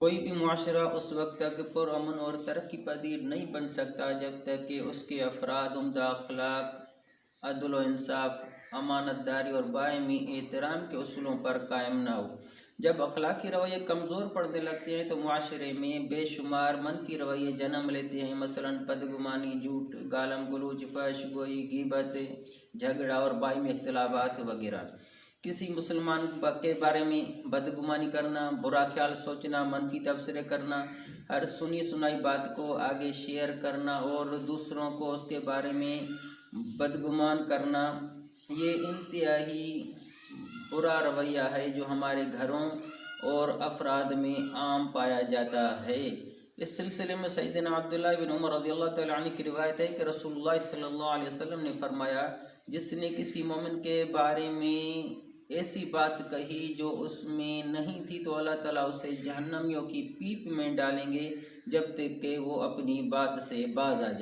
کوئی بھی معاشرہ اس وقت تک پرامن اور ترقی پذیر نہیں بن سکتا جب تک کہ اس کے افراد عمدہ اخلاق، عدل و انصاف، امانت داری اور باہمی احترام کے اصولوں پر قائم نہ ہو۔ جب اخلاقی رویے کمزور پڑنے لگتے ہیں تو معاشرے میں بے شمار منفی رویے جنم لیتے ہیں، مثلاً بدگمانی، جھوٹ، گالم گلوچ، فحش گوئی، غیبت، جھگڑا اور باہمی اختلافات وغیرہ۔ کسی مسلمان کے بارے میں بدگمانی کرنا، برا خیال سوچنا، منفی تبصرے کرنا، ہر سنی سنائی بات کو آگے شیئر کرنا اور دوسروں کو اس کے بارے میں بدگمان کرنا، یہ انتہائی برا رویہ ہے جو ہمارے گھروں اور افراد میں عام پایا جاتا ہے۔ اس سلسلے میں سیدنا عبداللہ بن عمر رضی اللہ تعالیٰ عنہ کی روایت ہے کہ رسول اللہ صلی اللہ علیہ وسلم نے فرمایا، جس نے کسی مومن کے بارے میں ایسی بات کہی جو اس میں نہیں تھی تو اللہ تعالیٰ اسے جہنمیوں کی پیپ میں ڈالیں گے جب تک کہ وہ اپنی بات سے باز آ جائے۔